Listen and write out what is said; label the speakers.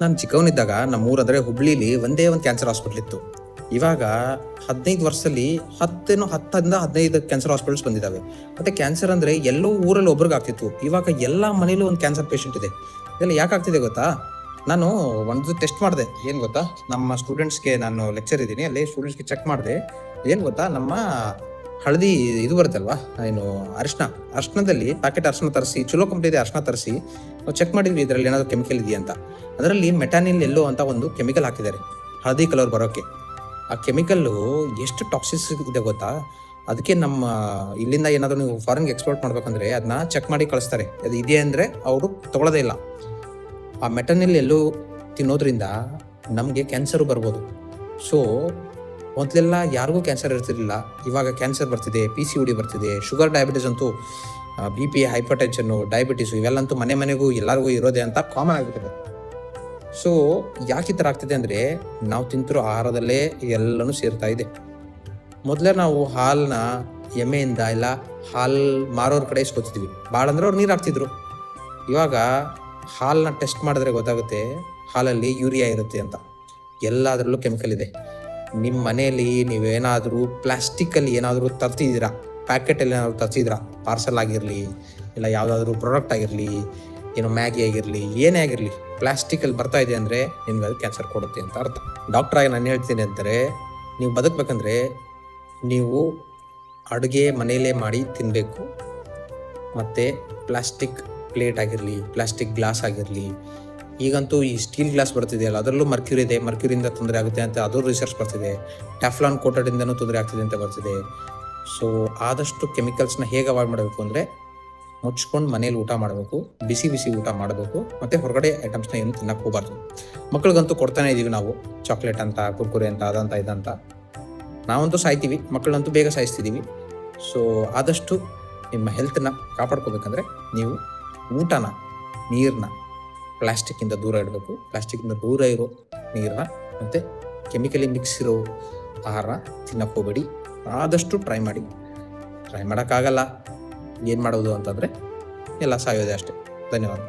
Speaker 1: ನಾನು ಚಿಕ್ಕವನಿದ್ದಾಗ ನಮ್ಮೂರಂದರೆ ಹುಬ್ಳಿಲಿ ಒಂದೇ ಒಂದು ಕ್ಯಾನ್ಸರ್ ಹಾಸ್ಪಿಟ್ಲ್ ಇತ್ತು. ಇವಾಗ 15 ವರ್ಷದಲ್ಲಿ 10ರಿಂದ 15 ಕ್ಯಾನ್ಸರ್ ಹಾಸ್ಪಿಟಲ್ಸ್ ಬಂದಿದ್ದಾವೆ. ಮತ್ತೆ ಕ್ಯಾನ್ಸರ್ ಅಂದ್ರೆ ಎಲ್ಲೋ ಊರಲ್ಲಿ ಒಬ್ರಿಗೆ ಆಗ್ತಿತ್ತು. ಇವಾಗ ಎಲ್ಲ ಮನೇಲೂ ಒಂದು ಕ್ಯಾನ್ಸರ್ ಪೇಷಂಟ್ ಇದೆ. ಇದೆಲ್ಲ ಯಾಕೆ ಆಗ್ತಿದೆ ಗೊತ್ತಾ? ನಾನು ಒಂದು ಟೆಸ್ಟ್ ಮಾಡಿದೆ. ಏನು ಗೊತ್ತಾ? ನಮ್ಮ ಸ್ಟೂಡೆಂಟ್ಸ್ಗೆ ನಾನು ಲೆಕ್ಚರ್ ಇದ್ದೀನಿ, ಅಲ್ಲಿ ಸ್ಟೂಡೆಂಟ್ಸ್ಗೆ ಚೆಕ್ ಮಾಡಿದೆ. ಏನು ಗೊತ್ತಾ? ನಮ್ಮ ಹಳದಿ ಇದು ಬರುತ್ತಲ್ವಾ, ಏನು ಅರಿಶಿಣದಲ್ಲಿ ಪ್ಯಾಕೆಟ್ ಅರಿಶಿಣ ತರಿಸಿ, ಚಲೋ ಕಂಪ್ನಿ ಅರಿಶಿಣ ತರಿಸಿ ನಾವು ಚೆಕ್ ಮಾಡಿದ್ವಿ ಇದರಲ್ಲಿ ಏನಾದರೂ ಕೆಮಿಕಲ್ ಇದೆಯಾ ಅಂತ. ಅದರಲ್ಲಿ ಮೆಟಾನಿಲ್ ಎಲ್ಲೋ ಅಂತ ಒಂದು ಕೆಮಿಕಲ್ ಹಾಕಿದ್ದಾರೆ ಹಳದಿ ಕಲರ್ ಬರೋಕ್ಕೆ. ಆ ಕೆಮಿಕಲ್ಲು ಎಷ್ಟು ಟಾಕ್ಸಿಸ್ ಇದೆ ಗೊತ್ತಾ? ಅದಕ್ಕೆ ನಮ್ಮ ಇಲ್ಲಿಂದ ಏನಾದರೂ ನೀವು ಫಾರಿನ್ಗೆ ಎಕ್ಸ್ಪೋರ್ಟ್ ಮಾಡ್ಬೇಕಂದ್ರೆ ಅದನ್ನ ಚೆಕ್ ಮಾಡಿ ಕಳಿಸ್ತಾರೆ. ಅದು ಇದೆ ಅಂದರೆ ಅವರು ತಗೊಳ್ಳೋದೇ ಇಲ್ಲ. ಆ ಮೆಟನಿಲ್ ಎಲ್ಲೂ ತಿನ್ನೋದ್ರಿಂದ ನಮಗೆ ಕ್ಯಾನ್ಸರು ಬರ್ಬೋದು. ಸೊ ಮೊದಲೆಲ್ಲ ಯಾರಿಗೂ ಕ್ಯಾನ್ಸರ್ ಇರ್ತಿರಲಿಲ್ಲ, ಇವಾಗ ಕ್ಯಾನ್ಸರ್ ಬರ್ತಿದೆ, PCOD ಬರ್ತಿದೆ, ಶುಗರ್ ಡಯಾಬಿಟಿಸ್ ಅಂತೂ BP, ಹೈಪರ್ ಟೆನ್ಷನ್ನು, ಡಯಾಬಿಟಿಸು ಇವೆಲ್ಲಂತೂ ಮನೆಗೂ ಎಲ್ಲರಿಗೂ ಇರೋದೆ ಅಂತ ಕಾಮನ್ ಆಗಿಬಿಟ್ಟಿದೆ. ಸೊ ಯಾಕೆ ಈ ಥರ ಆಗ್ತಿದೆ ಅಂದರೆ ನಾವು ತಿಂತಿರೋ ಆಹಾರದಲ್ಲೇ ಎಲ್ಲನೂ ಸೇರ್ತಾ ಇದೆ. ಮೊದಲೇ ನಾವು ಹಾಲನ್ನ ಎಮ್ಮೆಯಿಂದ ಇಲ್ಲ ಹಾಲು ಮಾರೋರ ಕಡೆ ಇಸ್ಕೊತಿದ್ವಿ. ಭಾಳ ಅಂದರೆ ಅವ್ರು ನೀರು ಹಾಕ್ತಿದ್ರು. ಇವಾಗ ಹಾಲನ್ನ ಟೆಸ್ಟ್ ಮಾಡಿದ್ರೆ ಗೊತ್ತಾಗುತ್ತೆ ಹಾಲಲ್ಲಿ ಯೂರಿಯಾ ಇರುತ್ತೆ ಅಂತ. ಎಲ್ಲದರಲ್ಲೂ ಕೆಮಿಕಲ್ ಇದೆ. ನಿಮ್ಮ ಮನೆಯಲ್ಲಿ ನೀವೇನಾದರೂ ಪ್ಲಾಸ್ಟಿಕ್ಕಲ್ಲಿ ಏನಾದರೂ ತರ್ತಿದ್ದೀರಾ, ಪ್ಯಾಕೆಟಲ್ಲಿ ಏನಾದರೂ ತರ್ತಿದ್ದೀರಾ, ಪಾರ್ಸಲ್ ಆಗಿರಲಿ ಇಲ್ಲ ಯಾವುದಾದ್ರೂ ಪ್ರಾಡಕ್ಟ್ ಆಗಿರಲಿ, ಏನೋ ಮ್ಯಾಗಿ ಆಗಿರಲಿ, ಏನೇ ಆಗಿರಲಿ, ಪ್ಲಾಸ್ಟಿಕಲ್ಲಿ ಬರ್ತಾ ಇದೆ ಅಂದರೆ ನಿಮ್ಗೆ ಅದು ಕ್ಯಾನ್ಸರ್ ಕೊಡುತ್ತೆ ಅಂತ ಅರ್ಥ. ಡಾಕ್ಟ್ರಾಗಿ ನಾನು ಹೇಳ್ತೀನಿ ಅಂದರೆ, ನೀವು ಬದುಕಬೇಕಂದ್ರೆ ನೀವು ಅಡುಗೆ ಮನೆಯಲ್ಲೇ ಮಾಡಿ ತಿನ್ನಬೇಕು. ಮತ್ತು ಪ್ಲಾಸ್ಟಿಕ್ ಪ್ಲೇಟ್ ಆಗಿರಲಿ, ಪ್ಲಾಸ್ಟಿಕ್ ಗ್ಲಾಸ್ ಆಗಿರಲಿ, ಈಗಂತೂ ಈ ಸ್ಟೀಲ್ ಗ್ಲಾಸ್ ಬರ್ತಿದೆಯಲ್ಲ ಅದರಲ್ಲೂ ಮರ್ಕ್ಯೂರಿ ಇದೆ, ಮರ್ಕ್ಯೂರಿಯಿಂದ ತೊಂದರೆ ಆಗುತ್ತೆ ಅಂತ ಅದು ರಿಸರ್ಚ್ ಬರ್ತಿದೆ. ಟೆಫ್ಲಾನ್ ಕೋಟೆಡಿಂದನೂ ತೊಂದರೆ ಆಗ್ತಿದೆ ಅಂತ ಬರ್ತಿದೆ. ಸೊ ಆದಷ್ಟು ಕೆಮಿಕಲ್ಸ್ನ ಹೇಗೆ ಅವಾಯ್ಡ್ ಮಾಡಬೇಕು ಅಂದರೆ ಮುಚ್ಕೊಂಡು ಮನೇಲಿ ಊಟ ಮಾಡಬೇಕು, ಬಿಸಿ ಊಟ ಮಾಡಬೇಕು, ಮತ್ತು ಹೊರಗಡೆ ಐಟಮ್ಸ್ನ ಏನು ತಿನ್ನಕ್ಕೆ ಹೋಗಬಾರ್ದು. ಮಕ್ಳಿಗಂತೂ ಕೊಡ್ತಾನೆ ಇದ್ದೀವಿ ನಾವು, ಚಾಕ್ಲೇಟ್ ಅಂತ, ಕುರ್ಕುರೆ ಅಂತ, ಅದಂತ ಇದಂತ. ನಾವಂತೂ ಸಾಯ್ತೀವಿ, ಮಕ್ಕಳಂತೂ ಬೇಗ ಸಾಯಿಸ್ತಿದ್ದೀವಿ. ಸೊ ಆದಷ್ಟು ನಿಮ್ಮ ಹೆಲ್ತನ್ನ ಕಾಪಾಡ್ಕೋಬೇಕಂದ್ರೆ ನೀವು ಊಟನ, ನೀರನ್ನ ಪ್ಲಾಸ್ಟಿಕ್ಕಿಂದ ದೂರ ಇಡಬೇಕು. ಪ್ಲಾಸ್ಟಿಕ್ಕಿಂದ ದೂರ ಇರೋ ನೀರನ್ನ ಮತ್ತು ಕೆಮಿಕಲಿ ಮಿಕ್ಸ್ ಇರೋ ಆಹಾರ ತಿನ್ನಕ್ಕೆ ಹೋಗಬೇಡಿ. ಆದಷ್ಟು ಟ್ರೈ ಮಾಡೋಕ್ಕಾಗಲ್ಲ, ಏನು ಮಾಡೋದು ಅಂತಂದರೆ ಎಲ್ಲ ಸಾಯೋದೆ ಅಷ್ಟೇ. ಧನ್ಯವಾದ.